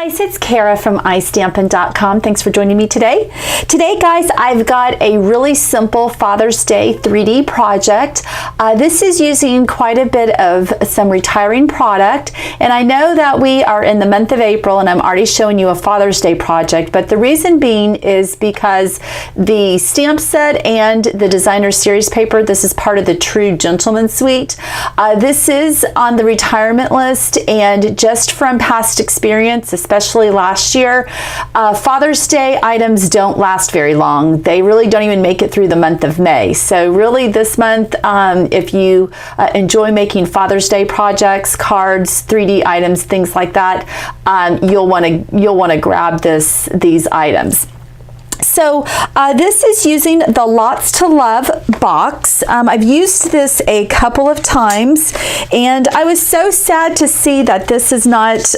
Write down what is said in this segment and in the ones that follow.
guys, it's Kara from iStampin.com. Thanks for joining me today. Today, guys, I've got a really simple Father's Day 3D project. This is using quite a bit of some retiring product, and I know that we are in the month of April and I'm already showing you a Father's Day project, but the reason being is because the stamp set and the designer series paper, this is part of the True Gentleman Suite. This is on the retirement list, and just from past experience, especially last year, Father's Day items don't last very long. They really don't even make it through the month of May. So really this month, if you enjoy making Father's Day projects, cards, 3D items, things like that, you'll want to grab these items. So this is using the Lots to Love box. I've used this a couple of times, and I was so sad to see that this is not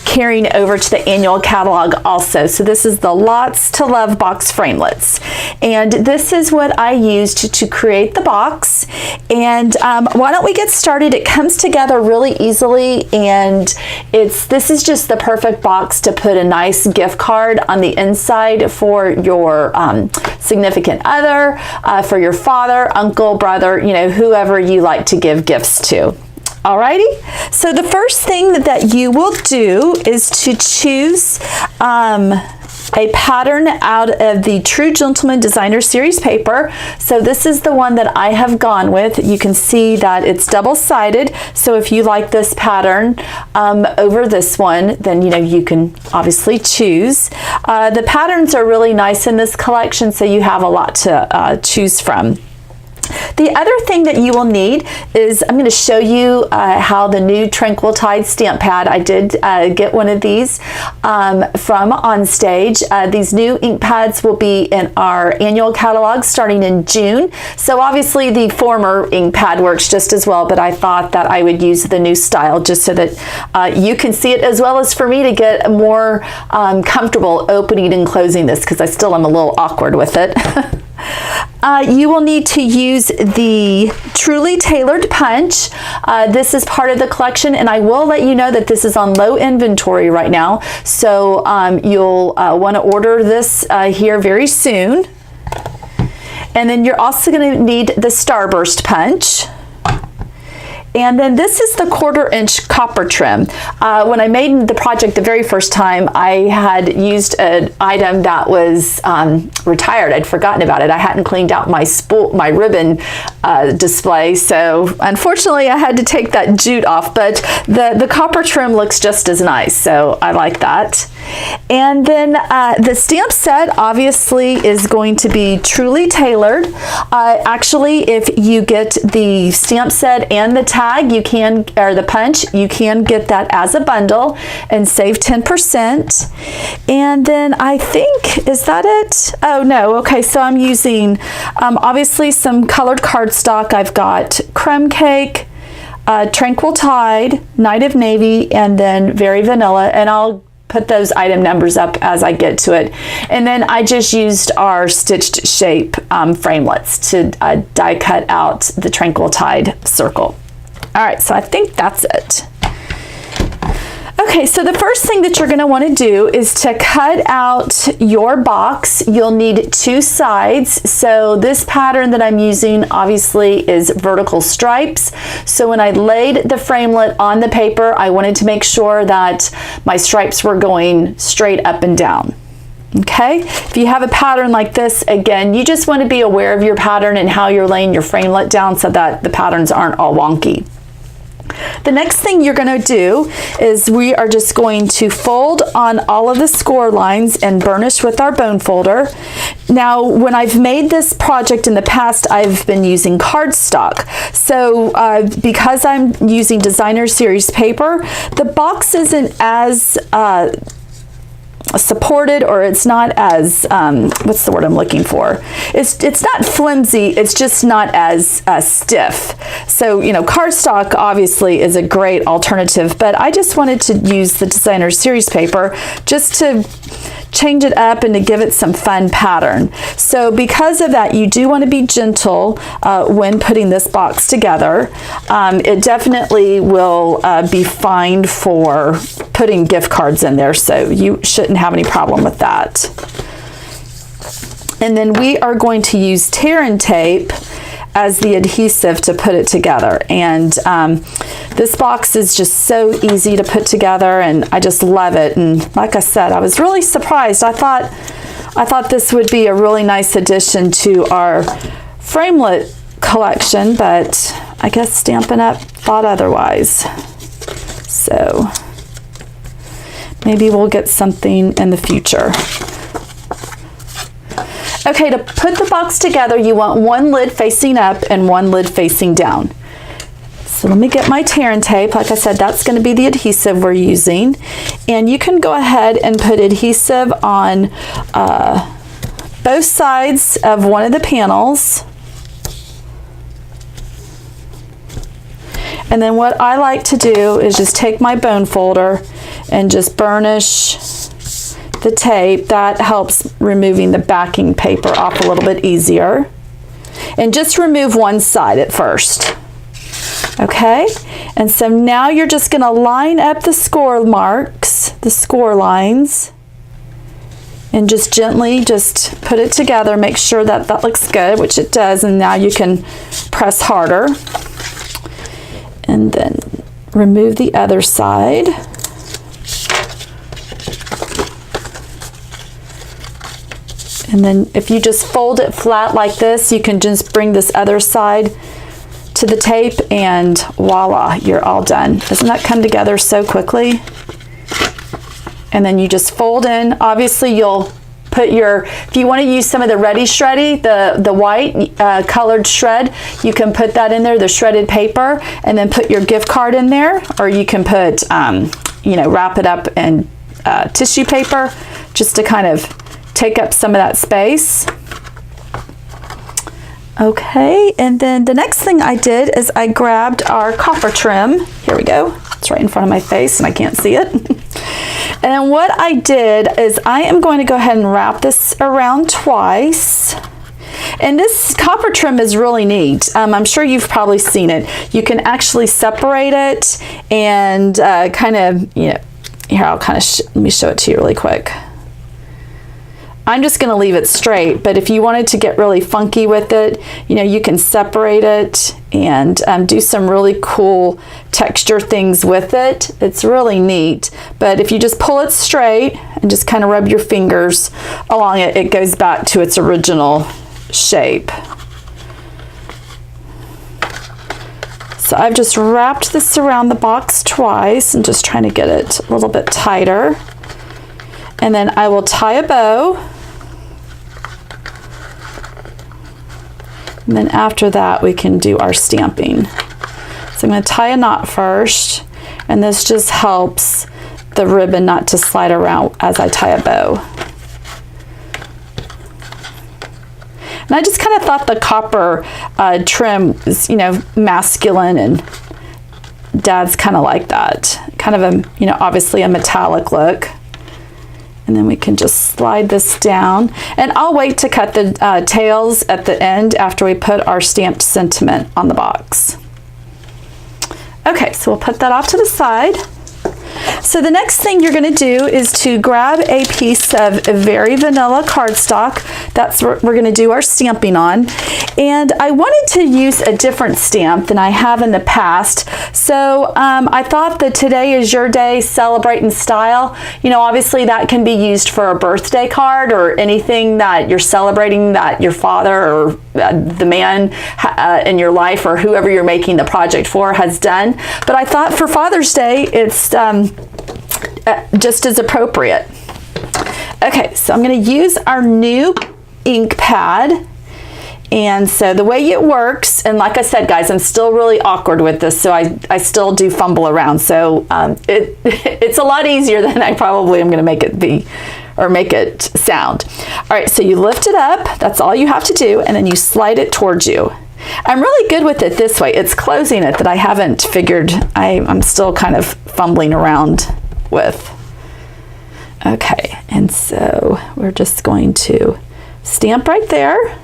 carrying over to the annual catalog also. So this is the Lots to Love box framelits, and this is what I used to create the box. And why don't we get started? It comes together really easily, and this is just the perfect box to put a nice gift card on the inside for your significant other, for your father, uncle, brother, whoever you like to give gifts to. Alrighty, so the first thing that you will do is to choose a pattern out of the True Gentleman Designer Series paper. So this is the one that I have gone with. You can see that it's double-sided, so if you like this pattern over this one, then you can obviously choose. The patterns are really nice in this collection, so you have a lot to choose from. The other thing that you will need is, I'm going to show you how the new Tranquil Tide stamp pad, I did get one of these from OnStage. These new ink pads will be in our annual catalog starting in June. So obviously the former ink pad works just as well, but I thought that I would use the new style just so that you can see it, as well as for me to get more comfortable opening and closing this, because I still am a little awkward with it. You will need to use the Truly Tailored Punch. This is part of the collection, and I will let you know that this is on low inventory right now, so you'll want to order this here very soon. And then you're also going to need the Starburst Punch. And then this is the 1/4" copper trim. When I made the project the very first time, I had used an item that was retired. I'd forgotten about it. I hadn't cleaned out my ribbon display, so unfortunately I had to take that jute off, but the copper trim looks just as nice, so I like that. And then the stamp set obviously is going to be truly tailored. Actually, if you get the stamp set and the tag, or the punch, you can get that as a bundle and save 10%. And then I think, is that it? Oh no, okay, so I'm using obviously some colored cardstock. I've got Crumb Cake, Tranquil Tide, Night of Navy, and then Very Vanilla, and I'll put those item numbers up as I get to it. And then I just used our stitched shape framelits to die cut out the Tranquil Tide circle. All right, so I think that's it. Okay, so the first thing that you're going to want to do is to cut out your box. You'll need 2 sides. So this pattern that I'm using obviously is vertical stripes. So when I laid the framelit on the paper, I wanted to make sure that my stripes were going straight up and down. Okay, if you have a pattern like this, again, you just want to be aware of your pattern and how you're laying your framelit down so that the patterns aren't all wonky. The next thing you're going to do is we are just going to fold on all of the score lines and burnish with our bone folder. Now, when I've made this project in the past, I've been using cardstock. So because I'm using designer series paper, the box isn't as supported, or it's not as, what's the word I'm looking for? It's not flimsy, it's just not as stiff. So, you know, cardstock obviously is a great alternative, but I just wanted to use the Designer Series paper just to change it up and to give it some fun pattern. So because of that, you do want to be gentle when putting this box together. It definitely will be fine for putting gift cards in there, so you shouldn't have any problem with that. And then we are going to use tear and tape as the adhesive to put it together. And this box is just so easy to put together, and I just love it. And like I said, I was really surprised. I thought this would be a really nice addition to our framelit collection, but I guess Stampin' Up thought otherwise. So maybe we'll get something in the future. Okay, to put the box together, you want one lid facing up and one lid facing down. So let me get my tear and tape. Like I said, that's going to be the adhesive we're using. And you can go ahead and put adhesive on both sides of one of the panels. And then what I like to do is just take my bone folder and just burnish the tape. That helps removing the backing paper off a little bit easier. And just remove one side at first. Okay, and so now you're just going to line up the score marks, the score lines, and just gently just put it together. Make sure that that looks good, which it does, and now you can press harder. And then remove the other side. And then if you just fold it flat like this, you can just bring this other side to the tape, and voila, you're all done. Doesn't that come together so quickly? And then you just fold in. Obviously you'll put your, if you want to use some of the Ready Shreddy, the white colored shred, you can put that in there, the shredded paper, and then put your gift card in there, or you can put, you know, wrap it up in tissue paper just to kind of take up some of that space. Okay, and then the next thing I did is I grabbed our copper trim. Here we go. It's right in front of my face and I can't see it. And then what I did is I am going to go ahead and wrap this around twice. And this copper trim is really neat. I'm sure you've probably seen it. You can actually separate it and kind of, you know, here I'll kind of, let me show it to you really quick. I'm just going to leave it straight, but if you wanted to get really funky with it, you know, you can separate it and do some really cool texture things with it. It's really neat, but if you just pull it straight and just kind of rub your fingers along it, it goes back to its original shape. So I've just wrapped this around the box twice and just trying to get it a little bit tighter. And then I will tie a bow. And then after that, we can do our stamping. So I'm going to tie a knot first, and this just helps the ribbon not to slide around as I tie a bow. And I just kind of thought the copper trim was, you know, masculine, and Dad's kind of like that. Kind of a, you know, obviously a metallic look. And then we can just slide this down. And I'll wait to cut the tails at the end after we put our stamped sentiment on the box. Okay, so we'll put that off to the side. So the next thing you're going to do is to grab a piece of very vanilla cardstock. That's what we're going to do our stamping on. And I wanted to use a different stamp than I have in the past. So I thought that Today Is Your Day, Celebrate in Style. You know, obviously that can be used for a birthday card or anything that you're celebrating that your father or the man in your life or whoever you're making the project for has done. But I thought for Father's Day, it's just as appropriate. Okay, so I'm going to use our new ink pad. And so the way it works, and like I said, guys, I'm still really awkward with this, so I still do fumble around. So it's a lot easier than I probably am going to make it be, or make it sound. All right, so you lift it up. That's all you have to do, and then you slide it towards you. I'm really good with it this way. It's closing it that I haven't figured. I'm still kind of fumbling around with. Okay, and so we're just going to stamp right there.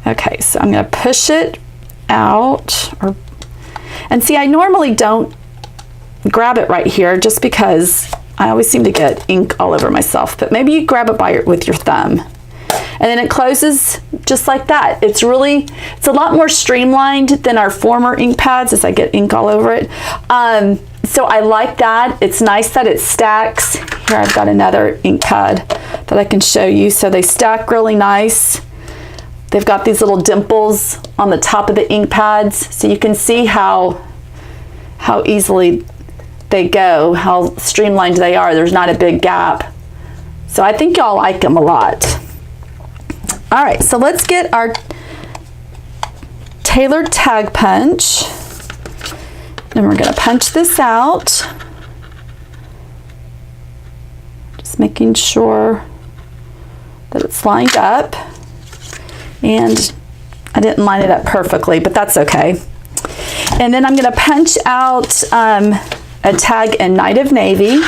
Okay, so I'm going to push it out, and see, I normally don't grab it right here just because I always seem to get ink all over myself, but maybe you grab it with your thumb. And then it closes just like that. It's a lot more streamlined than our former ink pads as I get ink all over it. So I like that. It's nice that it stacks. Here I've got another ink pad that I can show you. So they stack really nice. They've got these little dimples on the top of the ink pads. So you can see how easily they go, how streamlined they are. There's not a big gap. So I think y'all like them a lot. All right, so let's get our tailored tag punch. And we're gonna punch this out. Just making sure that it's lined up. And I didn't line it up perfectly, but that's okay. And then I'm gonna punch out a tag in Night of Navy.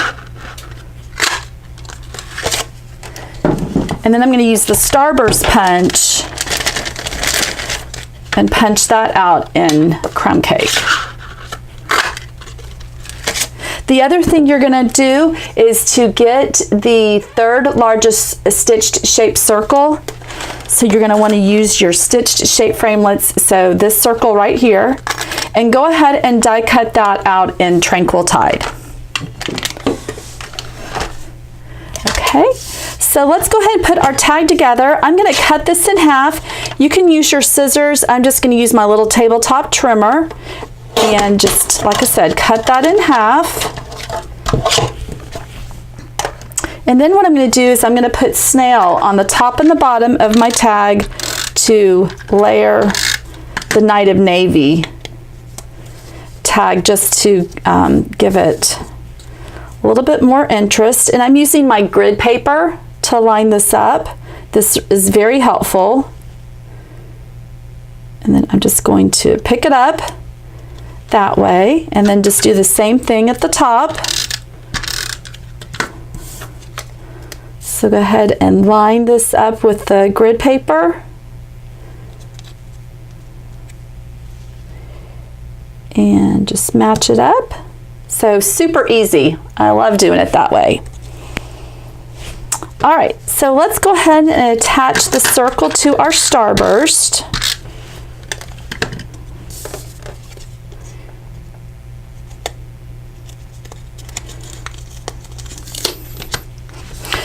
And then I'm going to use the Starburst punch and punch that out in Crumb Cake. The other thing you're going to do is to get the third largest stitched shape circle. So you're going to want to use your stitched shape framelits, so this circle right here, and go ahead and die cut that out in Tranquil Tide. Okay. So let's go ahead and put our tag together. I'm going to cut this in half. You can use your scissors. I'm just going to use my little tabletop trimmer and just, like I said, cut that in half. And then what I'm going to do is I'm going to put snail on the top and the bottom of my tag to layer the Night of Navy tag, just to give it a little bit more interest. And I'm using my grid paper to line this up. This is very helpful. And then I'm just going to pick it up that way and then just do the same thing at the top. So go ahead and line this up with the grid paper. And just match it up. So super easy. I love doing it that way. All right, so let's go ahead and attach the circle to our Starburst.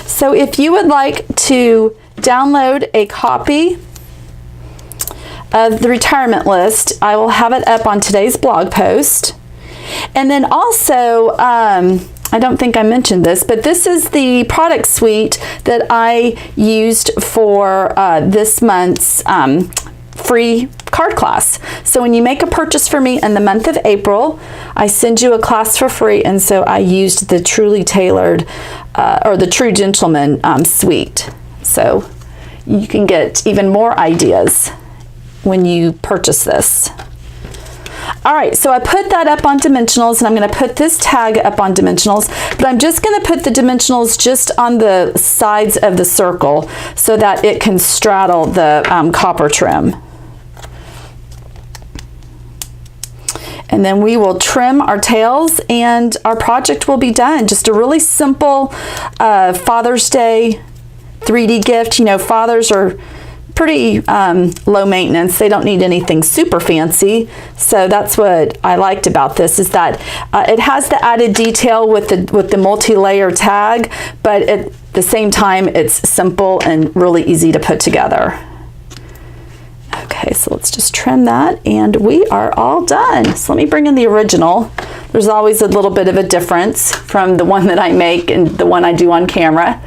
So if you would like to download a copy of the retirement list, I will have it up on today's blog post. And then also, I don't think I mentioned this, but this is the product suite that I used for this month's free card class. So when you make a purchase for me in the month of April, I send you a class for free, and so I used the Truly Tailored or the True Gentleman suite. So you can get even more ideas when you purchase this. All right, so I put that up on dimensionals, and I'm going to put this tag up on dimensionals, but I'm just going to put the dimensionals just on the sides of the circle so that it can straddle the copper trim. And then we will trim our tails and our project will be done. Just a really simple Father's Day 3D gift. You know, fathers are pretty low maintenance. They don't need anything super fancy. So that's what I liked about this, is that it has the added detail with the multi-layer tag, but at the same time it's simple and really easy to put together. Okay, so let's just trim that and we are all done. So let me bring in the original. There's always a little bit of a difference from the one that I make and the one I do on camera.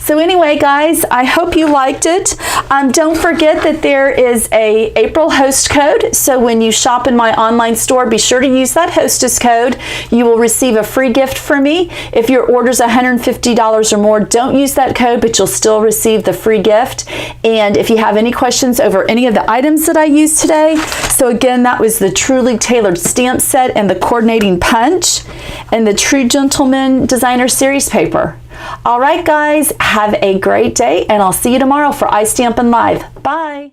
So anyway, guys, I hope you liked it. Don't forget that there is a April host code. So when you shop in my online store, be sure to use that hostess code. You will receive a free gift from me. If your order's $150 or more, don't use that code, but you'll still receive the free gift. And if you have any questions over any of the items that I used today, so again, that was the Truly Tailored Stamp Set and the Coordinating Punch and the True Gentleman Designer Series paper. All right, guys, have a great day, and I'll see you tomorrow for iStampin' Live. Bye.